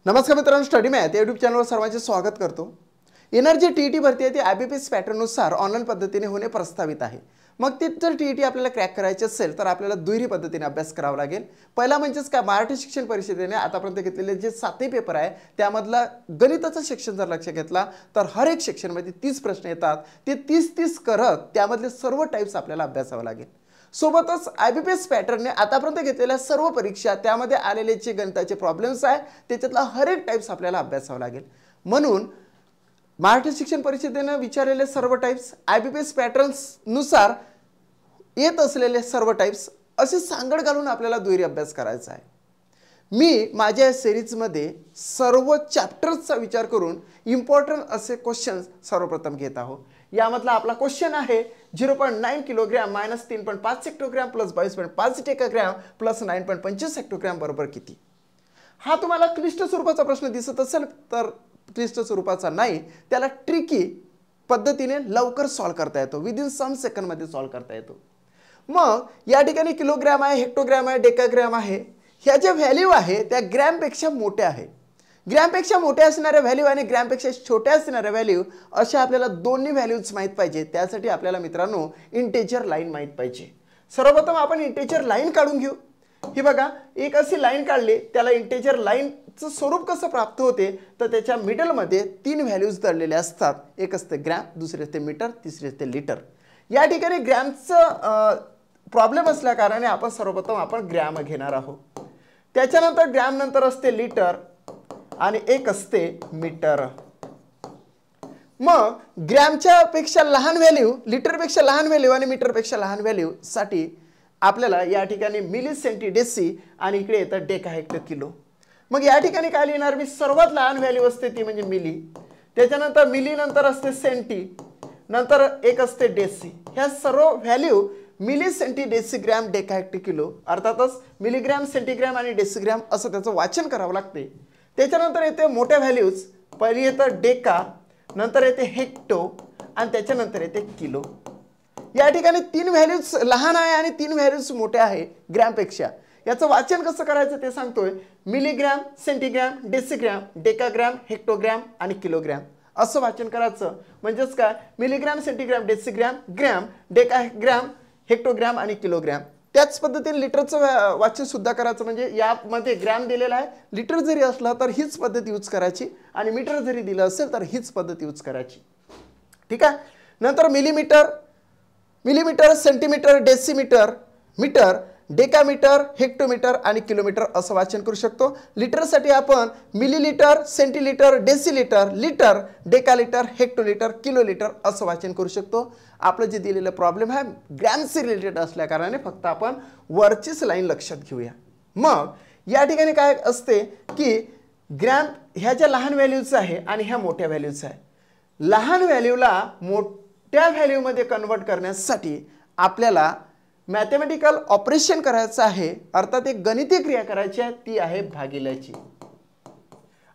नमस्कार मित्रांनो, study math YouTube चॅनलवर सर्वांचे स्वागत करतो। एनर्जी टीईटी भरती आहे ती आयबीपीएस पॅटर्ननुसार ऑनलाईन पद्धतीने होणे प्रस्तावित आहे। मग ती जर टीईटी आपल्याला क्रॅक करायची असेल तर आपल्याला दुहेरी पद्धतीने अभ्यास करावा लागेल। पहिला म्हणजेच काय, मराठी शिक्षण परिषदेने आतापर्यंत घेतलेले जे 7 पेपर आहे त्यामधला गणिताचा सेक्शन जर लक्ष घेतला तर हर एक सेक्शनमध्ये 30 प्रश्न येतात। ते 30 करत त्यामधले सर्व टाइप्स आपल्याला अभ्यासावे लागेल। सोबतच आयबीपीएस पॅटर्नने आतापर्यंत घेतलेल्या सर्व परीक्षा त्यामध्ये आलेले जे गणिताचे प्रॉब्लेम्स आहे त्याच्यातला हर एक टाइप्स आपल्याला अभ्यासावा लागेल। म्हणून मराठी शिक्षण परिषदेने विचारलेले सर्व टाइप्स, आयबीपीएस पॅटर्न्स नुसार येत असलेले सर्व टाइप्स असे सांगड घालून आपल्याला दुहेरी अभ्यास करायचा आहे। मी माझ्या या सिरीजमध्ये सर्व चॅप्टर्सचा विचार करून इम्पॉर्टंट असे क्वेश्चन्स सर्वप्रथम घेत आहोत। यामधला आपला क्वेश्चन आहे 0.9 kilogram minus 3.5 hectogram plus 22.5 decagram plus 9.25 hectogram बरोबर किती। हा तुम्हाला क्लिष्ट स्वरूपाचा प्रश्न दिसत असेल तर क्लिष्ट स्वरूपाचा नाही, त्याला ट्रिकी पद्धतीने लवकर सॉल्व करता येतो, विदिन सम सेकंड मध्ये सॉल्व करता येतो। मग या ठिकाणी किलोग्राम आहे, हेक्टोग्राम आहे, डेकाग्राम आहे, ह्या ज्या व्हॅल्यू आहे त्या ग्रॅमपेक्षा मोठ्या आहे। ग्रॅमपेक्षा मोठ्या असणाऱ्या व्हॅल्यू आणि ग्रॅमपेक्षा छोट्या असणाऱ्या व्हॅल्यू अशा आपल्याला दोन्ही व्हॅल्यूज माहित पाहिजे। त्यासाठी आपल्याला मित्रांनो इंटिजर लाईन माहित पाहिजे। सर्वप्रथम आपण इंटिजर लाईन काढून घेऊ। ही बघा, एक अशी लाईन काढली, त्याला इंटिजर लाईनचं स्वरूप कसं प्राप्त होते तर त्याच्या मिडलमध्ये 3 व्हॅल्यूज दडलेले असतात। एक असते ग्रॅम, दुसरे असते मीटर, तिसरे असते लिटर। या ठिकाणी ग्रॅमचं प्रॉब्लेम असल्या कारणाने आपण सर्वप्रथम ग्रॅम घेणार आहोत। त्याच्यानंतर ग्रॅम नंतर असते लिटर आणि एक असते मीटर। मग ग्रॅमच्या पेक्षा लहान व्हॅल्यू, लिटर पेक्षा लहान व्हॅल्यू आणि मीटर पेक्षा लहान व्हॅल्यू साठी आपल्याला या ठिकाणी मिली, सेंटी, डेसी आणि इकडे येतं डेका, हेक्टर, किलो। मग या ठिकाणी काय लिहिणार मी, सर्वात लहान व्हॅल्यू असते ती म्हणजे मिली, त्याच्यानंतर मिली नंतर असते सेंटी, नंतर एक असते डेसी। ह्या सर्व value milli, centi, decigram, deka, hecto, kilo, अर्थातच मिलीग्रॅम, सेंटीग्रॅम आणि डेसीग्रॅम असं त्याचं वाचन करावं लागते। त्याच्यानंतर येते मोठ्या व्हॅल्यूज, पहिली येतं डेका, नंतर येते हेक्टो आणि त्याच्यानंतर येते किलो। या ठिकाणी 3 व्हॅल्यूज लहान आहे आणि 3 व्हॅल्यूज मोठ्या आहे ग्रॅमपेक्षा। याचं वाचन कसं करायचं ते सांगतोय। मिलीग्रॅम, सेंटीग्रॅम, डेसीग्रॅम, डेकाग्रॅम, हेक्टोग्रॅम आणि किलोग्रॅम असं वाचन करायचं। म्हणजेच काय, मिलीग्रॅम, सेंटीग्रॅम, डेसीग्रॅम, ग्रॅम, डेकाग्रॅम, हेक्टोग्रॅम आणि किलोग्रॅम। त्याच पद्धतीने लिटरचं वाचन सुद्धा करायचं। म्हणजे यामध्ये ग्रॅम दिलेला आहे, लिटर जरी असला तर हीच पद्धत यूज करायची आणि मीटर जरी दिलं असेल तर हीच पद्धत यूज करायची। ठीक आहे। नंतर millimetre, millimetre, centimetre, decimetre, metre, decametre, hectometre आणि किलोमीटर असं वाचन करू शकतो। लिटरसाठी आपण millilitre, centilitre, decilitre, litre, decalitre, hectolitre, kilolitre असं वाचन करू शकतो। आपलं जे दिलेलं प्रॉब्लेम आहे ग्रॅमशी रिलेटेड असल्या कारणाने फक्त आपण वरचीच लाईन लक्षात घेऊया। मग या ठिकाणी काय असते की ग्रॅम ह्या ज्या लहान व्हॅल्यूज आहे आणि ह्या मोठ्या व्हॅल्यूज आहे, लहान व्हॅल्यूला मोठ्या व्हॅल्यूमध्ये कन्वर्ट करण्यासाठी आपल्याला मॅथमॅटिकल ऑपरेशन करायचं आहे, अर्थात एक गणितीय क्रिया करायची आहे, ती आहे भागिल्याची।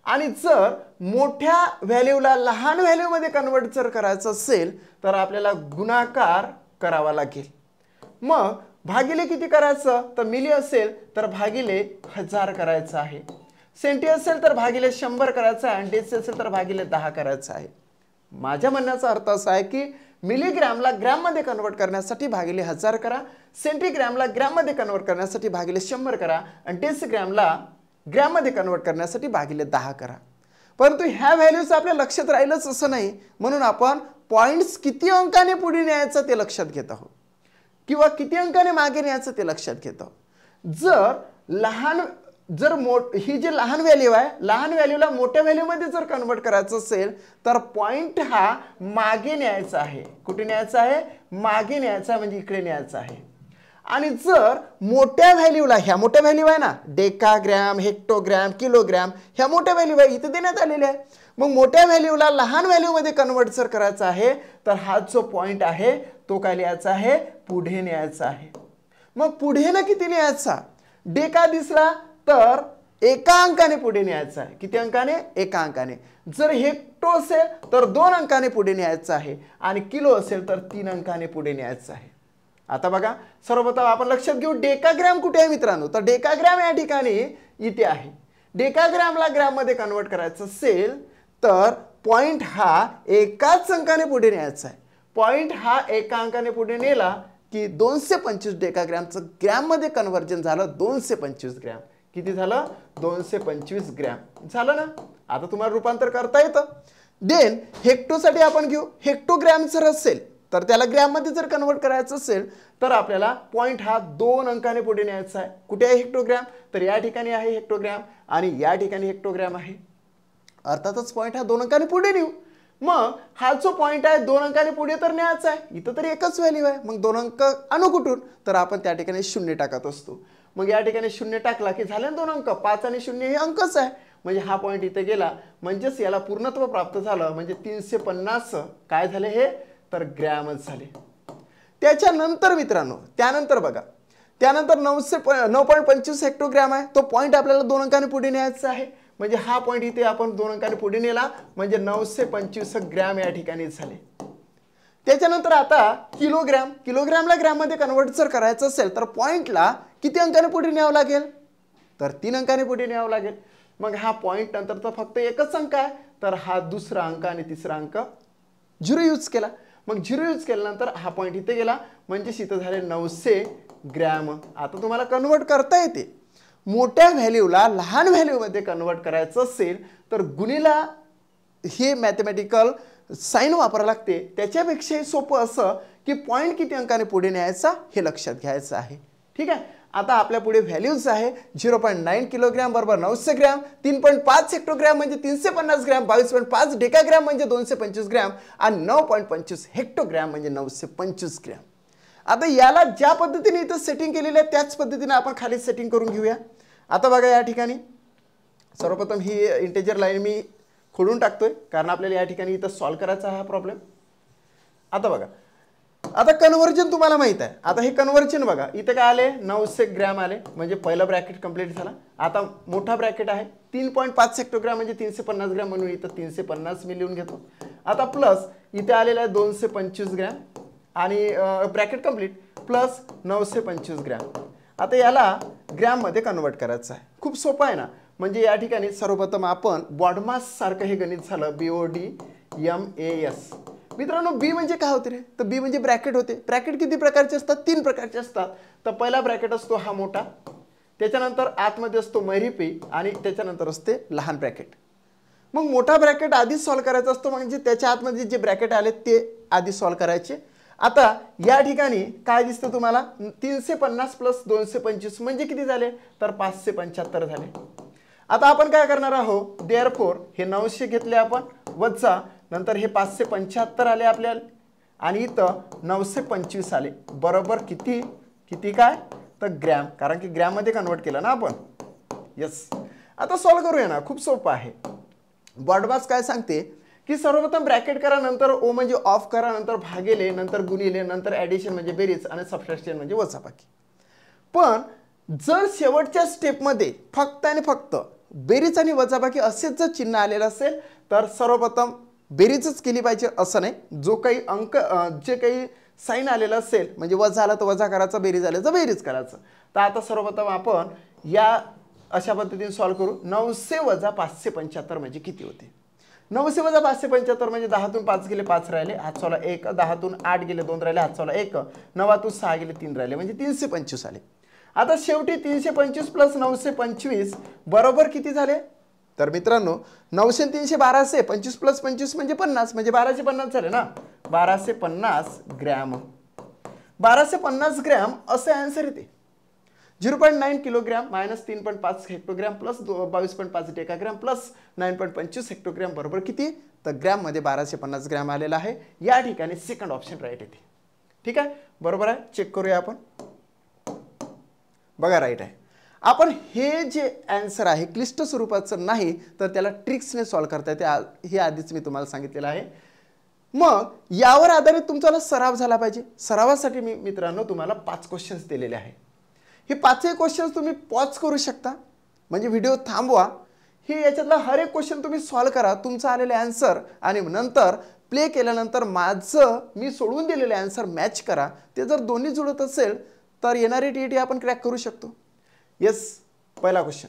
आणि जर मोठ्या व्हॅल्यूला लहान व्हॅल्यूमध्ये कन्वर्ट जर करायचं असेल तर आपल्याला गुणाकार करावा लागेल। मग भागिले किती करायचं तर मिली असेल तर भागिले 1000 करायचं आहे, सेंटी असेल तर भागिले 100 करायचं आहे आणि डेसी असेल तर भागिले 10 करायचं आहे। माझ्या म्हणण्याचा अर्थ असा आहे की मिलीग्रॅमला ग्रॅममध्ये कन्वर्ट करण्यासाठी भागिले 1000 करा, सेंटीग्रॅमला ग्रॅममध्ये कन्वर्ट करण्यासाठी भागिले 100 करा आणि डेसीग्रॅमला ग्रॅममध्ये कन्वर्ट करण्यासाठी भागिले 10 करा। परंतु ह्या व्हॅल्यूज आपल्या लक्षात राहिलंच असं नाही, म्हणून आपण पॉइंट्स किती अंकाने पुढे न्यायचं ते लक्षात घेत आहोत किंवा किती अंकाने मागे न्यायचं ते लक्षात घेत आहोत। ही जी लहान व्हॅल्यू आहे, लहान व्हॅल्यूला मोठ्या व्हॅल्यूमध्ये जर कन्वर्ट करायचं असेल तर पॉइंट हा मागे न्यायचा आहे। कुठे न्यायचा आहे, मागे न्यायचा आहे, म्हणजे इकडे न्यायचा आहे। आणि जर मोठ्या व्हॅल्यूला, ह्या मोठ्या व्हॅल्यू आहे ना, डेकाग्रॅम, हेक्टोग्रॅम, किलोग्रॅम, ह्या मोठ्या व्हॅल्यू आहे इथे देण्यात आलेल्या आहे। मग मोठ्या व्हॅल्यूला लहान व्हॅल्यूमध्ये कन्वर्ट जर करायचा आहे तर हा जो पॉइंट आहे तो काय लिहायचा आहे, पुढे न्यायचा आहे। मग पुढे ना किती न्यायचा, डेका दिसला तर एका अंकाने पुढे न्यायचा आहे। किती अंकाने, एका अंकाने। जर हेक्टो असेल तर 2 अंकाने पुढे न्यायचं आहे आणि किलो असेल तर 3 अंकाने पुढे न्यायचं आहे। आता बघा, सर्वप्रथम आपण लक्षात घेऊ डेकाग्रॅम कुठे आहे मित्रांनो, तर डेकाग्रॅम या ठिकाणी इथे आहे। डेकाग्रॅमला ग्रॅममध्ये कन्वर्ट करायचं असेल तर पॉईंट हा एकाच अंकाने पुढे न्यायचा आहे. पॉईंट हा एका अंकाने पुढे नेला की 225 डेकाग्रॅमचं ग्रॅममध्ये कन्व्हर्जन झालं 225 ग्रॅम. किती झालं? 225 ग्रॅम झालं ना. आता तुम्हाला रूपांतर करता येतं. देन हेक्टोसाठी आपण घेऊ. हेक्टोग्रॅम जर असेल तर त्याला ग्रॅममध्ये जर कन्वर्ट करायचं असेल तर आपल्याला पॉईंट हा 2 अंकाने पुढे न्यायचा आहे. कुठे आहे हेक्टोग्रॅम? तर या ठिकाणी आहे हेक्टोग्रॅम आणि या ठिकाणी हेक्टोग्रॅम आहे. अर्थातच पॉईंट हा 2 अंकाने पुढे नेऊ. मग हा जो पॉईंट आहे 2 अंकाने पुढे तर न्यायचा आहे. इथं तर एकच व्हॅल्यू आहे. मग 2 अंक आणू कुठून? तर आपण त्या ठिकाणी 0 टाकत असतो. मग या ठिकाणी 0 टाकला की झाले 2 अंक. 5 आणि 0 हे अंकच आहे. म्हणजे हा पॉईंट इथे गेला म्हणजेच याला पूर्णत्व प्राप्त झालं. म्हणजे 350 काय झाले हे? तर ग्रॅमच झाले. त्याच्यानंतर मित्रांनो त्यानंतर बघा त्यानंतर 9.25 हेक्टोग्रॅम आहे. तो पॉईंट आपल्याला 2 अंकाने पुढे न्यायचा आहे. म्हणजे हा पॉईंट इथे आपण 2 अंकाने पुढे नेला म्हणजे 925 ग्रॅम या ठिकाणी झाले. त्याच्यानंतर आता किलोग्रॅम. किलोग्रॅमला ग्रॅममध्ये कन्वर्ट जर करायचं असेल तर पॉईंटला किती अंकाने पुढे न्यावं लागेल? तर 3 अंकाने पुढे न्यावं लागेल. मग हा पॉईंट नंतर तर फक्त एकच अंक आहे तर हा दुसरा अंक आणि तिसरा अंक 0 यूज केला. मग 0 यूज केल्यानंतर हा पॉईंट इथे गेला म्हणजे इथं झाले 900 ग्रॅम. आता तुम्हाला कन्वर्ट करता येते. मोठ्या व्हॅल्यूला लहान व्हॅल्यूमध्ये कन्वर्ट करायचं असेल तर गुणिला हे मॅथमॅटिकल साईन वापरावं लागते. त्याच्यापेक्षाही सोपं असं की पॉईंट किती अंकाने पुढे न्यायचा हे लक्षात घ्यायचं आहे. ठीक आहे. आता आपल्या पुढे व्हॅल्यूज आहे 0.9 किलोग्रॅम बरोबर 900 ग्रॅम, 3.5 हेक्टोग्रॅम म्हणजे 350 ग्रॅम, 22.5 डेकाग्रॅम म्हणजे 225 ग्रॅम आणि 9.25 हेक्टोग्रॅम म्हणजे 925 ग्रॅम. आता याला ज्या पद्धतीने इथं सेटिंग केलेलं आहे त्याच पद्धतीने आपण खाली सेटिंग करून घेऊया. आता बघा या ठिकाणी सर्वप्रथम ही इंटेजर लाईन मी खोडून टाकतोय कारण आपल्याला या ठिकाणी इथं सॉल्व्ह करायचा हा प्रॉब्लेम. आता बघा आता कन्व्हर्जन तुम्हाला माहित आहे. आता हे कन्व्हर्जन बघा इथे काय आले 900 ग्रॅम आले म्हणजे पहिलं ब्रॅकेट कंप्लीट झाला. आता मोठा ब्रॅकेट आहे 3.5 हेक्टोग्रॅम म्हणजे 350 ग्रॅम म्हणून इथं 350 मी लिहून घेतो. आता प्लस इथे आलेला आहे 225 ग्रॅम आणि ब्रॅकेट कंप्लीट प्लस 925 ग्रॅम. आता याला ग्रॅममध्ये कन्वर्ट करायचं आहे. खूप सोपं आहे ना. म्हणजे या ठिकाणी सर्वप्रथम आपण बॉडमास सारखं हे गणित झालं BODMAS. मित्रांनो बी म्हणजे काय होते रे? तर बी म्हणजे ब्रॅकेट होते. ब्रॅकेट किती प्रकारचे असतात? 3 प्रकारचे असतात. तर पहिला ब्रॅकेट असतो हा मोठा, त्याच्यानंतर आतमध्ये असतो महिरपी आणि त्याच्यानंतर असते लहान ब्रॅकेट. मग मोठा ब्रॅकेट आधी सॉल्व्ह करायचा असतो म्हणजे त्याच्या आतमध्ये जे ब्रॅकेट आले ते आधी सॉल्व्ह करायचे. आता या ठिकाणी काय दिसतं तुम्हाला 350 प्लस 225 म्हणजे किती झाले? तर 575 झाले. आता आपण काय करणार आहोत? देअरफॉर हे 900 घेतले आपण वजा नंतर हे 575 आले आपल्याला आणि इथं 925 आले बरोबर किती किती काय? तर ग्रॅम. कारण की ग्रॅममध्ये कन्वर्ट केलं ना आपण. यस. आता सॉल्व्ह करूया ना. खूप सोपं आहे. बॉडमास काय सांगते की सर्वप्रथम ब्रॅकेट करा नंतर ओ म्हणजे ऑफ करा नंतर भागिले नंतर गुणिले नंतर ॲडिशन म्हणजे बेरीज आणि सबट्रॅक्शन म्हणजे वजाबाकी. पण जर शेवटच्या स्टेपमध्ये फक्त आणि फक्त बेरीज आणि वजाबाकी असेच जर चिन्ह आलेलं असेल तर सर्वप्रथम बेरीजच केली पाहिजे असं नाही. जो काही अंक जे काही साईन आलेलं असेल म्हणजे वजा आला तर वजा करायचा, बेरीज आलं तर बेरीज करायचं. तर आता सर्वप्रथम आपण या अशा पद्धतीने सॉल्व्ह करू. 900 वजा 575 म्हणजे किती होते? 900 वजा 575 म्हणजे 10तून 5 गेले 5 राहिले हातचाला 1, 10तून 8 गेले 2 राहिले हातचाला 1, 9तून 6 गेले 3 राहिले म्हणजे 325 आले. आता शेवटी 325 प्लस 925 बरोबर किती झाले? तर मित्रांनो 900 300 1200 25 प्लस 25 म्हणजे 50 म्हणजे 1250 झाले ना. 1250 ग्रॅम. 1250 ग्रॅम असे आन्सर येते. 0.9 किलोग्रॅम मायनस 3.5 हेक्टोग्रॅम प्लस 22.5 डेकाग्रॅम प्लस 9.25 हेक्टोग्रॅम बरोबर किती? तर ग्रॅममध्ये 1250 ग्रॅम आलेला आहे. या ठिकाणी सेकंड ऑप्शन राईट येते. ठीक आहे बरोबर आहे. चेक करूया आपण. बघा राईट आहे. आपण हे जे आन्सर आहे क्लिष्ट स्वरूपाचं नाही तर त्याला ट्रिक्सने सॉल्व्ह करता येते. हे आधीच मी तुम्हाला सांगितलेलं आहे. मग यावर आधारित तुमचा सराव झाला पाहिजे. सरावासाठी मी मित्रांनो तुम्हाला 5 क्वेश्चन्स दिलेले आहे. हे 5ही क्वेश्चन्स तुम्ही पॉज करू शकता म्हणजे व्हिडिओ थांबवा. हे याच्यातला हर एक क्वेश्चन तुम्ही सॉल्व्ह करा तुमचा आलेले आन्सर आणि नंतर प्ले केल्यानंतर माझं मी सोडवून दिलेले आन्सर मॅच करा. ते जर दोन्ही जुळत असेल तर येणारी TET आपण क्रॅक करू शकतो. येस. पहिला question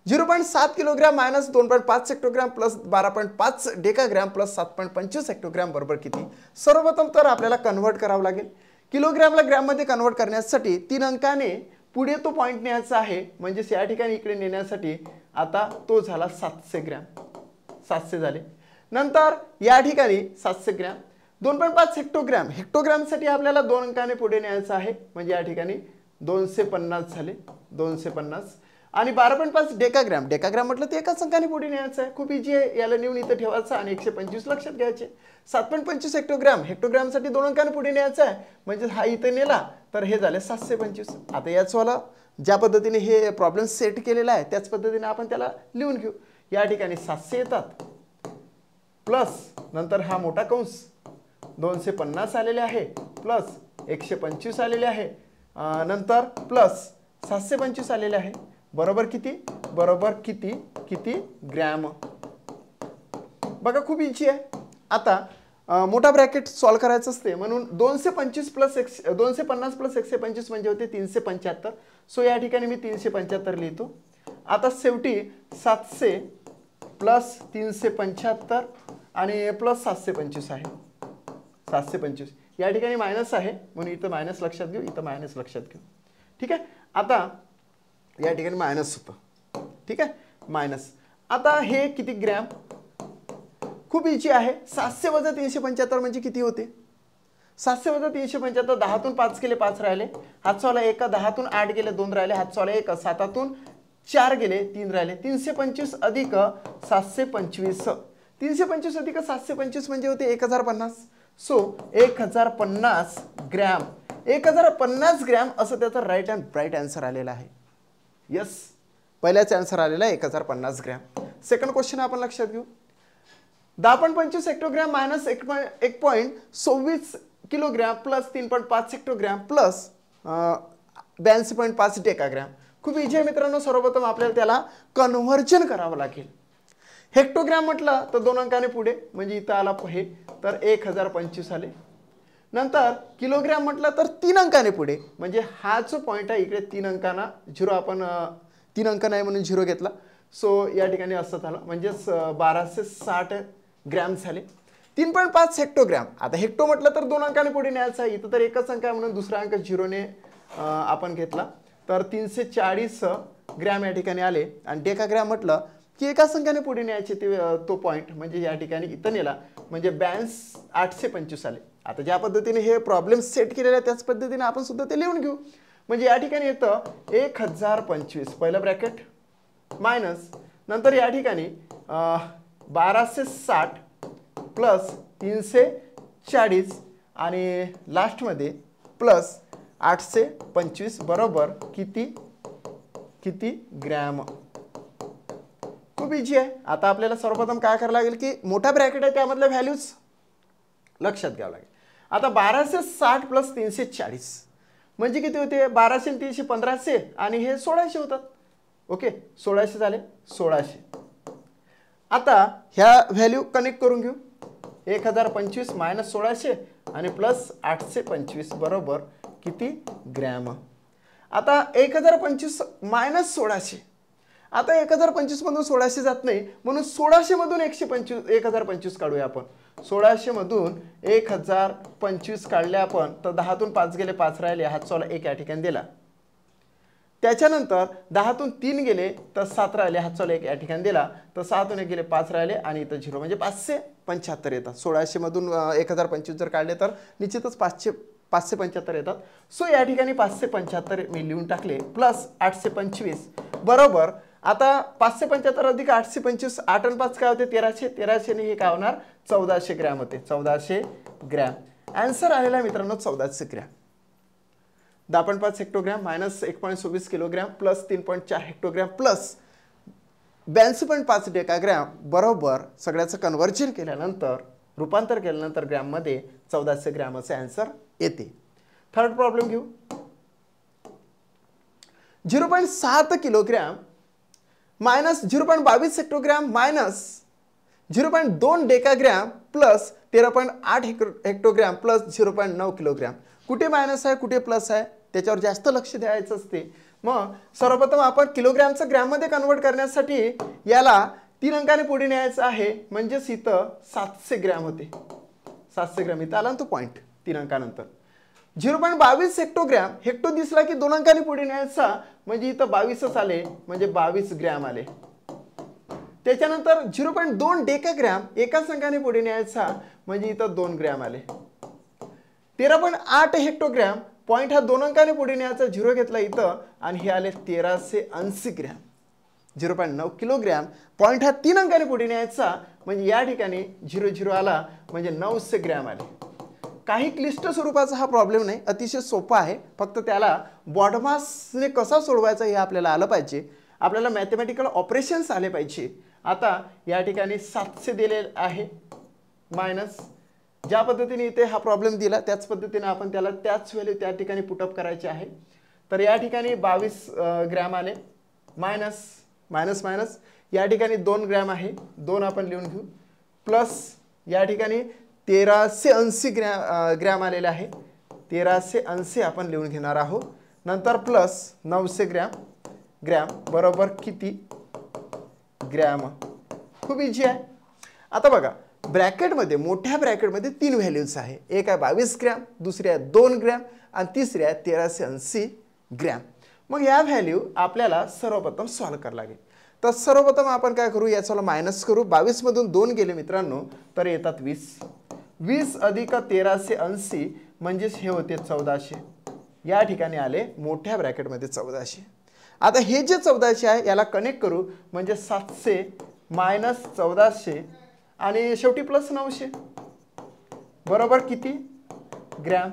0.7 kilogram minus 2.5 hectogram plus 12.5 decagram plus 7.25 hectogram बरोबर किती? सर्वप्रथम तर आपल्याला कन्वर्ट करावं लागेल. किलोग्रॅमला ग्रॅममध्ये कन्वर्ट करण्यासाठी 3 अंकाने पुढे तो पॉईंट न्यायचा आहे, म्हणजेच या ठिकाणी इकडे नेण्यासाठी आता तो झाला 700 ग्रॅम. 700 झाले. नंतर या ठिकाणी 700 ग्रॅम 2.5 हेक्टोग्रॅम. हेक्टोग्रॅमसाठी आपल्याला 2 अंकाने पुढे न्यायचं आहे, म्हणजे या ठिकाणी 250 झाले. 250 आणि 12.5 डेकाग्रॅम. डेकाग्रॅम म्हटलं तर एकाच अंकाने पुढे न्यायचं आहे. खूप इजी आहे. याला नेऊन इथं ठेवायचं आणि 125 लक्षात घ्यायचे. 7.25 हेक्टोग्रॅम. हेक्टोग्रॅमसाठी 2 अंकाने पुढे न्यायचं आहे, म्हणजे हा इथं नेला तर हे झाले 725. आता याचवाला ज्या पद्धतीने हे प्रॉब्लेम सेट केलेला आहे त्याच पद्धतीने आपण त्याला लिहून घेऊ. या ठिकाणी 700 येतात प्लस नंतर हा मोठा कंस 250 आलेले आहे प्लस 125 आलेले आहे, नंतर प्लस 725 आलेले आहे. बरोबर किती? बरोबर किती? किती ग्रॅम. बघा खूप इझी आहे. आता मोठा ब्रॅकेट सॉल्व करायचं असते, म्हणून 225 प्लस 250 प्लस 125 म्हणजे होते 375. सो या ठिकाणी मी 375 लिहितो. आता शेवटी 700 प्लस 375 आणि प्लस 725 आहे. 725 या ठिकाणी मायनस आहे, म्हणून इथं मायनस लक्षात घेऊ, इथं मायनस लक्षात घेऊ. ठीक आहे. आता या ठिकाणी मायनस होतं. ठीक आहे, मायनस. आता हे किती ग्रॅम? खूप इझी आहे. 700 वजा 375 म्हणजे किती होते? 700 वजा 375, 10तून 5 गेले 5 राहिले, हातचाला 1, 10तून 8 गेले 2 राहिले, हातचाला 1, 7तून 4 गेले 3 राहिले. 325 अधिक 725. 325 अधिक 725 म्हणजे होते 1050. So 1050 gram. 1050 ग्रॅम असं त्याचा राईट अँड ब्राईट आन्सर आलेला आहे. यस, पहिल्याच आन्सर आलेला आहे 1050 ग्रॅम. सेकंड क्वेश्चन आपण लक्षात घेऊ. 10.25 हेक्टोग्रॅम मायनस 1.26 किलोग्रॅम प्लस 3.5 हेक्टोग्रॅम प्लस 82.5 डेकाग्रॅम. खूप इझी आहे मित्रांनो. सर्वप्रथम आपल्याला त्याला कन्व्हर्जन करावं लागेल. हेक्टोग्रॅम म्हटलं तर 2 अंकाने पुढे, म्हणजे इथं आला हे तर 1025 आले. नंतर किलोग्रॅम म्हटलं तर 3 अंकाने पुढे, म्हणजे हा जो पॉईंट आहे इकडे 3 अंकांना 0 आपण 3 अंक नाही म्हणून 0 घेतला. सो या ठिकाणी असं झालं, म्हणजेच 1260 ग्रॅम झाले. 3.5 हेक्टोग्रॅम. आता हेक्टो म्हटलं तर 2 अंकाने पुढे न्यायचं आहे, इथं तर एकच अंक आहे म्हणून दुसरा अंक 0ने आपण घेतला, तर 340 ग्रॅम या ठिकाणी आले. आणि डेकाग्रॅम म्हटलं की एका संख्याने पुढे न्यायचे ते तो पॉईंट, म्हणजे या ठिकाणी इथं नेला म्हणजे 825 आले. आता ज्या पद्धतीने हे प्रॉब्लेम सेट केलेला आहे त्याच पद्धतीने आपण सुद्धा ते लिहून घेऊ. म्हणजे या ठिकाणी येतं 1025 पहिलं ब्रॅकेट मायनस नंतर या ठिकाणी 1260 प्लस 340 आणि लास्टमध्ये प्लस 825 बरोबर किती? किती ग्रॅम. खूप इझी आहे. आता आपल्याला सर्वप्रथम काय करावं लागेल की मोठा ब्रॅकेट आहे त्यामधल्या व्हॅल्यूज लक्षात घ्यावं लागेल. आता 1260 प्लस 340 म्हणजे किती होते? 1200 आणि 300 1500 आणि हे 1600 होतात. ओके, 1600 झाले. 1600. आता ह्या व्हॅल्यू कनेक्ट करून घेऊ. 1025 मायनस 1600 आणि प्लस 825 बरोबर किती ग्रॅम. आता 1025 मायनस 1600. आता 1025 मधून 1600 जात नाही, म्हणून 1600 मधून 1025 काढूया आपण. 1600 मधून 1025 काढले आपण तर 10तून 5 गेले 5 राहिले, हातचाला 1 या ठिकाणी दिला. त्याच्यानंतर 10तून 3 गेले तर 7 राहिले, हातचाला 1 या ठिकाणी दिला, तर 6तून 1 गेले 5 राहिले आणि इथं 0 म्हणजे 575 येतात. 1600 मधून 1025 जर काढले तर निश्चितच 575 येतात. सो या ठिकाणी 575 मी लिहून टाकले प्लस 825 बरोबर. आता 575 अधिक 825 8 आणि 5 काय होते? 1300. 1300 ने हे काय होणार? 1400 ग्रॅम होते. 1400 ग्रॅम. आन्सर आलेला आहे मित्रांनो 1400 gram. 10.5 hectogram minus 1.26 kilogram plus 3.4 hectogram plus 82.5 decagram बरोबर सगळ्याचं कन्व्हर्जन केल्यानंतर रूपांतर केल्यानंतर ग्रॅममध्ये 1400 ग्रॅम असे आन्सर येते. थर्ड प्रॉब्लेम घेऊ. 0.7 kilogram minus 0.22 hectogram minus 0.2 decagram plus 13.8 hectogram plus 0.9 kilogram. कुठे मायनस आहे कुठे प्लस आहे त्याच्यावर जास्त लक्ष द्यायचं असते. मग सर्वप्रथम आपण किलोग्रॅमचं ग्रॅममध्ये कन्वर्ट करण्यासाठी याला 3 अंकाने पुढे न्यायचं आहे, म्हणजेच इथं 700 ग्रॅम होते. 700 ग्रॅम इथं आला ना तो पॉईंट 3 अंकानंतर. 0.22 हेक्टोग्रॅम, हेक्टो दिसला की 2 अंकाने पुढे न्यायचा, म्हणजे इथं 22च आले, म्हणजे 22 ग्रॅम आले. त्याच्यानंतर 0.2 डेकाग्रॅम, एकाच अंकाने पुढे न्यायचा, म्हणजे इथं 2 ग्रॅम आले. 13.8 हेक्टोग्रॅम, पॉईंट हा 2 अंकाने पुढे न्यायचा, 0 घेतला इथं, आणि हे आले 1380 ग्रॅम. 0.9 किलोग्रॅम, पॉईंट हा 3 अंकाने पुढे न्यायचा, म्हणजे या ठिकाणी 00 आला, म्हणजे 900 ग्रॅम आले. काही क्लिष्ट स्वरूपाचा हा प्रॉब्लेम नाही, अतिशय सोपा आहे. फक्त त्याला बॉडमासने कसा सोडवायचा हे आपल्याला आलं पाहिजे. आपल्याला मॅथमॅटिकल ऑपरेशन्स आले पाहिजे. आता या ठिकाणी 700 दिलेले आहे, मायनस ज्या पद्धतीने इथे हा प्रॉब्लेम दिला त्याच पद्धतीने आपण त्याला त्याच व्हॅल्यू त्या ठिकाणी पुटअप करायचे आहे. तर या ठिकाणी 22 ग्रॅम आले, मायनस मायनस मायनस या ठिकाणी 2 ग्रॅम आहे, 2 आपण लिहून घेऊ, प्लस या ठिकाणी 1380 ग्रॅम आलेले आहे, 1380 आपण लिहून घेणार आहोत. नंतर प्लस 900 ग्रॅम बरोबर किती ग्रॅम. खूप इझी आहे. आता बघा ब्रॅकेटमध्ये, मोठ्या ब्रॅकेटमध्ये 3 व्हॅल्यूज आहे. एक आहे 22 ग्रॅम, दुसरी आहे 2 ग्रॅम आणि तिसरी आहे 1380 ग्रॅम. मग या व्हॅल्यू आपल्याला सर्वप्रथम सॉल्व करावं लागेल. तर सर्वप्रथम आपण काय करू, याच्याला मायनस करू. 22 मधून 2 गेले मित्रांनो तर येतात 20. 20 अधिक 1380 म्हणजेच हे होते 1400. या ठिकाणी आले मोठ्या ब्रॅकेटमध्ये 1400. आता हे जे 1400 आहे याला कनेक्ट करू, म्हणजे 700 मायनस 1400 आणि शेवटी प्लस 900 बरोबर किती ग्रॅम.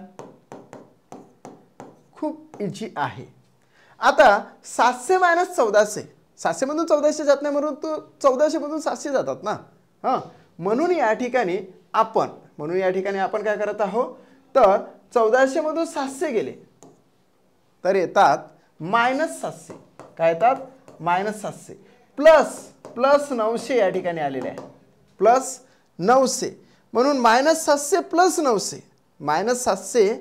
खूप इझी आहे. आता 700 मायनस 1400, 700 मधून 1400 जात नाही, म्हणून तो 1400 मधून 700 जातात ना. हां, म्हणून या ठिकाणी आपण काय करत आहोत, तर 1400 मधून 700 गेले तर येतात मायनस 700. काय येतात, मायनस 700 प्लस 900 या ठिकाणी आलेले आहे, प्लस 900. म्हणून मायनस 700 प्लस 900, मायनस 700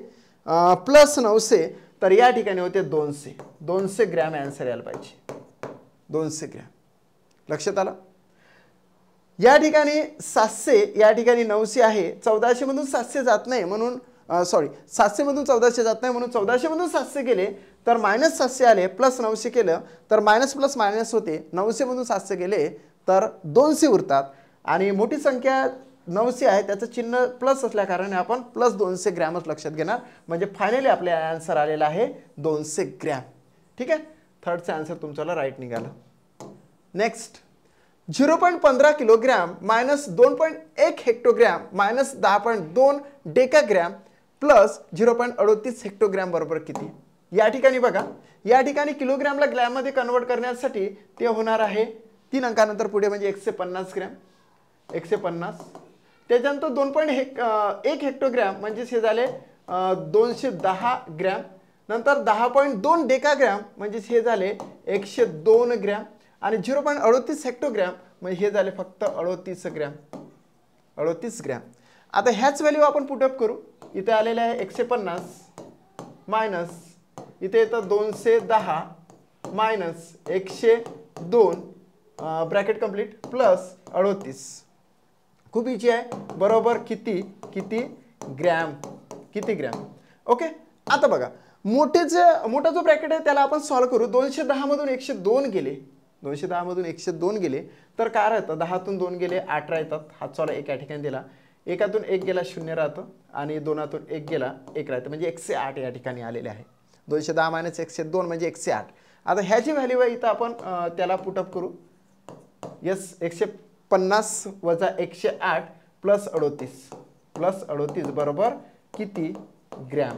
प्लस 900, तर या ठिकाणी होते 200 ग्रॅम आन्सर यायला पाहिजे. 200 ग्रॅम लक्षात आलं. या ठिकाणी 700, या ठिकाणी 900 आहे. 1400 मधून 700 जात नाही, म्हणून 700 मधून 1400 जात नाही, म्हणून 1400 मधून 700 गेले तर मायनस 700 आले, प्लस 900 केलं तर मायनस प्लस मायनस होते. 900 मधून 700 गेले तर 200 उरतात, आणि मोठी संख्या 900 आहे, त्याचं चिन्ह प्लस असल्या कारणाने आपण प्लस 200 ग्रॅमच लक्षात घेणार. म्हणजे फायनली आपल्या आन्सर आलेला आहे 200 ग्रॅम. ठीक आहे, थर्डचा आन्सर तुमच्याला राईट निघाला. Next 0.15 kilogram minus 2.1 hectogram minus 10.2 decagram plus 0.38 hectogram बरोबर किती. या ठिकाणी बघा, या ठिकाणी किलोग्रॅमला ग्रॅममध्ये कन्वर्ट करण्यासाठी ते होणार आहे 3 अंकानंतर पुढे, म्हणजे 150 ग्रॅम, 150. त्याच्यानंतर 2.1 हेक्टोग्रॅम म्हणजे हे झाले 210 ग्रॅम. नंतर 10.2 डेकाग्रॅम म्हणजे हे झाले 102 ग्रॅम, आणि 0.38 हेक्टोग्रॅम म्हणजे हे झाले फक्त 38 ग्रॅम. 38 ग्रॅम. आता ह्याच व्हॅल्यू आपण पुटअप करू. इथे आलेले आहे 150 मायनस इथे येतं 210 मायनस 102 ब्रॅकेट कंप्लीट प्लस 38. खूप इझी आहे. बरोबर किती ग्रॅम, किती ग्रॅम. ओके, आता बघा मोठा जो ब्रॅकेट आहे त्याला आपण सॉल्व करू. 210 मधून 102 गेले, 210 मधून 102 गेले तर काय राहतं, 10तून 2 गेले 8 राहतात. हातचा 1 या ठिकाणी दिला, एकातून 1 गेला 0 राहतं, आणि 2तून 1 गेला 1 राहतं, म्हणजे 108 या ठिकाणी आलेले आहे. 210 मायनस 102 म्हणजे 108. आता ह्याची व्हॅल्यू आहे, इथं आपण त्याला पुटअप करू. यस, 150 वजा 108 प्लस 38 बरोबर किती ग्रॅम.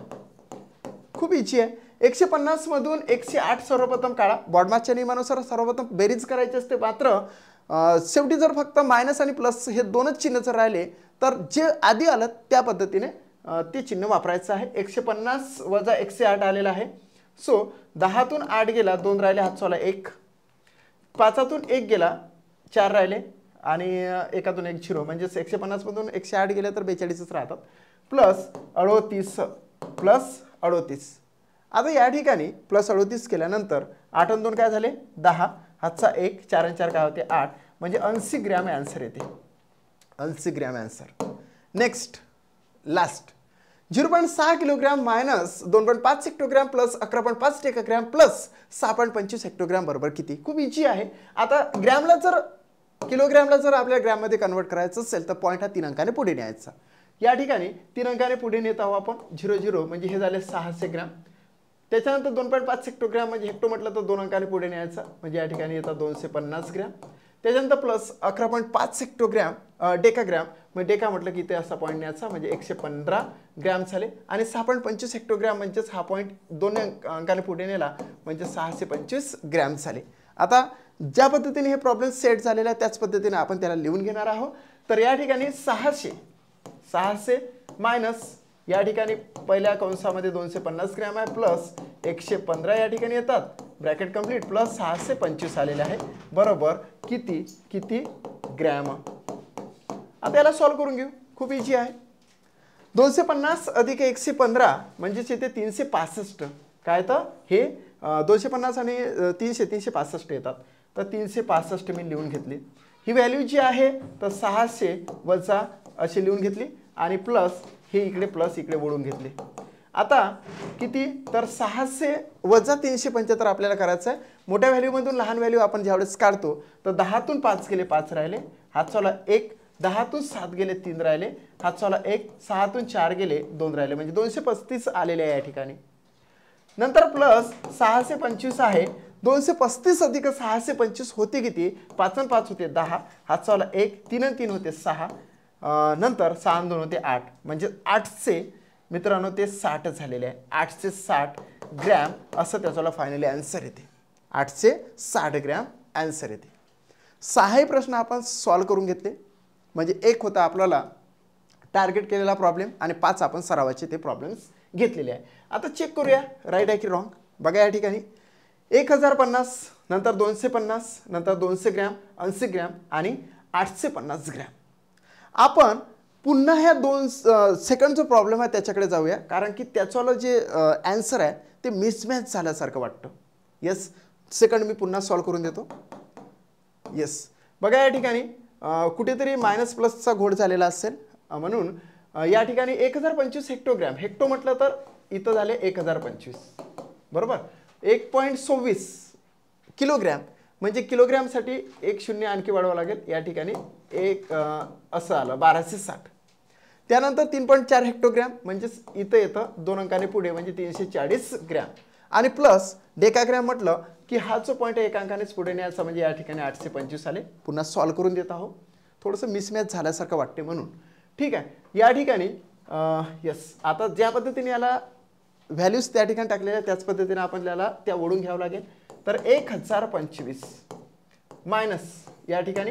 खूप इझी आहे. 150 मधून 108 सर्वप्रथम काढा. बॉडमासच्या नियमानुसार सर्वप्रथम बेरीज करायची असते, मात्र शेवटी जर फक्त मायनस आणि प्लस हे दोनच चिन्ह जर राहिले तर जे आधी आलं त्या पद्धतीने ते चिन्ह वापरायचं आहे. 150 वजा 108 आलेला आहे. सो 10तून 8 गेला, 2 राहिले, हातचा 1. 5तून 1 गेला, 4 राहिले, आणि 1तून 1 0, म्हणजे 150 मधून 108 गेले तर 42च राहतात. प्लस 38 आता या ठिकाणी प्लस 38 केल्यानंतर 8 आणि 2 काय झाले 10, हातचा 1, 4 आणि 4 काय होते 8, म्हणजे 80 ग्रॅम आन्सर येते. 80 gram answer. Next last 0.6 kilogram minus 2.5 hectogram plus 11.5 decagram plus 6.25 hectogram बरोबर किती. खूप इझी आहे. आता ग्रॅमला जर किलोग्रामला जर आपल्याला ग्रॅममध्ये कन्वर्ट करायचं असेल तर पॉईंट हा 3 अंकाने पुढे न्यायचा. या ठिकाणी 3 अंकाने पुढे नेत आहोत आपण 00 म्हणजे हे झाले 600 ग्रॅम. त्याच्यानंतर 2.5 हेक्टोग्राम म्हणजे हेक्टो म्हटलं तर 2 अंकाने पुढे न्यायचा म्हणजे या ठिकाणी येतात 250 ग्रॅम. त्याच्यानंतर प्लस 11.5 हेक्टोग्राम डेकाग्राम म्हणजे डेका म्हटलं की ते असा पॉईंट न्यायचा म्हणजे 115 ग्रॅम झाले. आणि 6.25 हेक्टोग्राम म्हणजेच हा पॉईंट 2 अंकाने पुढे नेला म्हणजे 625 ग्रॅम झाले. आता ज्या पद्धतीने हे प्रॉब्लेम सेट झालेला आहे त्याच पद्धतीने आपण त्याला लिहून घेणार आहोत. तर या ठिकाणी 600 मायनस या ठिकाणी पहिल्या कंसामध्ये 250 ग्रॅम आहे प्लस 115 या ठिकाणी येतात ब्रॅकेट कंप्लीट प्लस 625 आलेले आहे बरोबर किती ग्रॅम. आता याला सॉल्व करून घेऊ. खूप इझी आहे. 250 अधिक 115 म्हणजेच येते 365. काय तर हे 250 आणि 365 येतात. तर 365 मी लिहून घेतली. ही व्हॅल्यू जी आहे तर 600 वजा अशी लिहून घेतली आणि प्लस हे इकडे प्लस इकडे वळून घेतले. आता किती तर 600 वजा 375 आपल्याला करायचं आहे. मोठ्या व्हॅल्यूमधून लहान व्हॅल्यू आपण ज्यावेळेस काढतो तर 10तून 5 गेले 5 राहिले, हातचाला 1, 10तून 7 गेले 3 राहिले, हातचाला 1, 6तून 4 गेले 2 राहिले म्हणजे 235 आलेले आहे या ठिकाणी. नंतर प्लस 625 आहे. 235 अधिक 625 होते किती 5 आणि 5 होते 10, हातचाला 1, 3 आणि 3 होते 6, नंतर 6 आणि 2 होते 8 म्हणजे 800 मित्रांनो ते 60 झालेले आहे. 860 ग्रॅम असं त्याचा फायनली आन्सर येते. 860 ग्रॅम आन्सर येते. 6 प्रश्न आपण सॉल्व करून घेतले म्हणजे एक होता आपल्याला टार्गेट केलेला प्रॉब्लेम आणि 5 आपण सरावाचे ते प्रॉब्लेम्स घेतलेले आहे. आता चेक करूया राईट आहे की रॉंग. बघा या ठिकाणी 1050 नंतर 250 नंतर 200 ग्रॅम 80 ग्रॅम आणि 850 ग्रॅम. आपण पुन्हा ह्या 2 सेकंडचा प्रॉब्लेम आहे त्याच्याकडे जाऊया कारण की त्याचं जे आन्सर आहे ते मिसमॅच झाल्यासारखं वाटतं. येस सेकंड मी पुन्हा सॉल्व करून देतो. येस बघा या ठिकाणी कुठेतरी मायनस प्लसचा घोड झालेला असेल म्हणून या ठिकाणी 1025 हेक्टोग्रॅम. हेक्टो म्हटलं तर इथं झाले 1025 बरोबर. 1.26 किलोग्रॅम म्हणजे किलोग्रॅमसाठी 1 शून्य आणखी वाढवावं लागेल. या ठिकाणी एक असं आलं 1260. त्यानंतर 3.4 हेक्टोग्रॅम म्हणजेच इथं येतं 2 अंकाने पुढे म्हणजे 340 ग्रॅम आणि प्लस डेकाग्रॅम म्हटलं की हा जो पॉईंट 1 अंकानेच पुढे न्यायचा म्हणजे या ठिकाणी 825 आले. पुन्हा सॉल्व करून देत आहोत. थोडंसं मिसमॅच झाल्यासारखं वाटते म्हणून ठीक आहे. या ठिकाणी यस आता ज्या पद्धतीने याला व्हॅल्यूज त्या ठिकाणी टाकलेल्या त्याच पद्धतीने आपण त्याला त्या ओढून घ्यावं लागेल. तर 1025 मायनस या ठिकाणी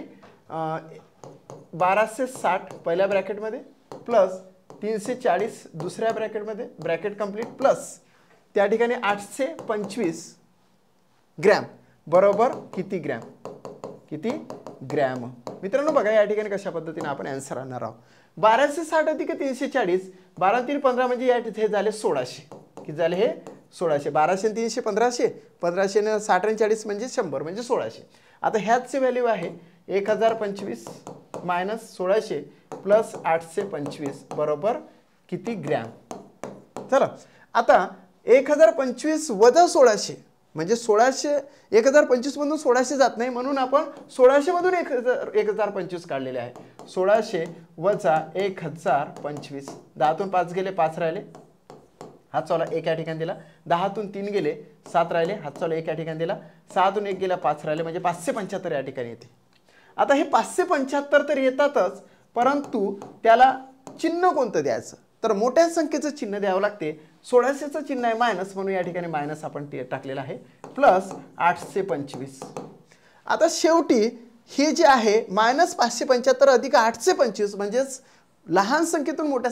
1260 पहिल्या ब्रॅकेटमध्ये प्लस 340 दुसऱ्या ब्रॅकेटमध्ये ब्रॅकेट कंप्लीट प्लस त्या ठिकाणी 825 ग्रॅम बरोबर किती ग्रॅम. मित्रांनो बघा या ठिकाणी कशा पद्धतीने आपण आन्सर आणणार आहोत. 1260 अधिक 340 12 3 15 म्हणजे या तिथे झाले 1600. किती झाले हे 1600. 1200 आणि 300 1500, 1500 आणि 60 आणि 40 म्हणजे 100 म्हणजे 1600. आता ह्याचे व्हॅल्यू आहे 1025 मायनस 1600 प्लस 825 बरोबर किती ग्रॅम. चला आता 1025 वजा 1600 म्हणजे 1025 मधून 1600 जात नाही म्हणून आपण 1600 मधून 1025 काढलेले आहे. 1600 वजा 1025 10तून 5 गेले 5 राहिले, हातचाला 1 या ठिकाणी दिला. 10तून 3 गेले 7 राहिले, हातचाला 1 या ठिकाणी दिला. 6तून 1 गेला 5 राहिले म्हणजे 575 या ठिकाणी येते. आता हे 575 तर येतातच परंतु त्याला चिन्ह कोणतं द्यायचं तर मोठ्या संख्येचं चिन्ह द्यावं लागते. 1600चं चिन्ह आहे मायनस म्हणून या ठिकाणी मायनस आपण टाकलेलं आहे प्लस 825. आता शेवटी हे जे आहे मायनस 575 अधिक 825 म्हणजेच लहान संख्येतून मोठ्या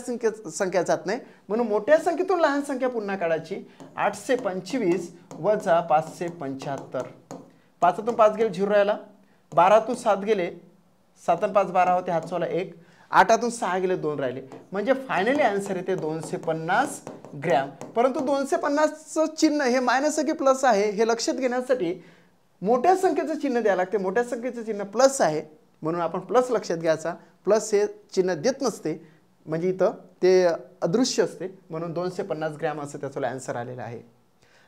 संख्या जात नाही म्हणून मोठ्या संख्येतून लहान संख्या पुन्हा काढायची. 825 वजा 575 5तून 5 गेले 0 राहिला, 12तून 7 गेले 7 आणि 5 12 होते हातचाला 1 8 6 गेले 2 राहिले, म्हणजे फायनली आन्सर येते 250 ग्रॅम. परंतु 250चं चिन्ह हे मायनस आहे की प्लस आहे हे लक्षात घेण्यासाठी मोठ्या संख्येचं चिन्ह द्यावं लागते. मोठ्या संख्येचं चिन्ह प्लस आहे म्हणून आपण प्लस लक्षात घ्यायचा. प्लस हे चिन्ह देत नसते म्हणजे इथं ते अदृश्य असते, म्हणून 250 ग्रॅम असं त्याचं आन्सर आलेलं आहे.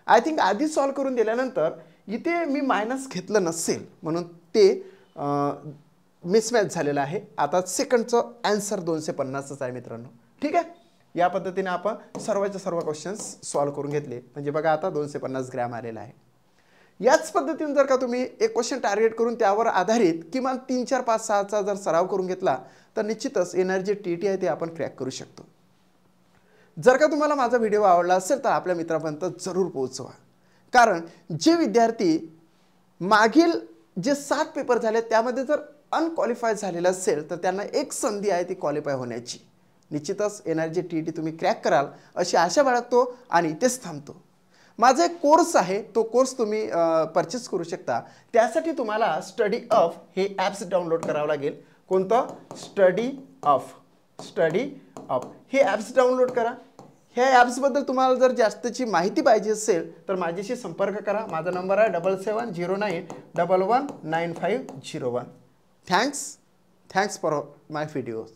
आय थिंक आधी सॉल्व करून दिल्यानंतर इथे मी मायनस घेतलं नसेल म्हणून ते मिसमॅच झालेलं आहे. आता सेकंडचं आन्सर 250च आहे मित्रांनो. ठीक आहे, या पद्धतीने आपण सर्वच्या सर्व क्वेश्चन्स सॉल्व करून घेतले. म्हणजे बघा आता 250 ग्रॅम आलेला आहे. याच पद्धतीने जर का तुम्ही एक क्वेश्चन टार्गेट करून त्यावर आधारित किमान 3 4 5 6चा जर सराव करून घेतला तर निश्चितच येणारे जे TT आहे ते आपण क्रॅक करू शकतो. जर का तुम्हाला माझा व्हिडिओ आवडला असेल तर आपल्या मित्रांपर्यंत जरूर पोहोचवा. कारण जे विद्यार्थी मागील जे 7 पेपर झाले त्यामध्ये जर अनक्वालिफाय झालेलं असेल तर त्यांना एक संधी आहे ती क्वालिफाय होण्याची. निश्चितच येणारे जे TT तुम्ही क्रॅक कराल अशी आशा बाळगतो आणि इथेच थांबतो. माझा एक कोर्स आहे, तो कोर्स तुम्ही परचेस करू शकता. त्यासाठी तुम्हाला स्टडी अफ हे ॲप्स डाउनलोड करावं लागेल. कोणतं? स्टडी अफ हे ॲप्स डाउनलोड करा. ह्या ॲप्सबद्दल तुम्हाला जर जास्तची माहिती पाहिजे असेल तर माझ्याशी संपर्क करा. माझा नंबर आहे 7709119501. Thanks for my videos.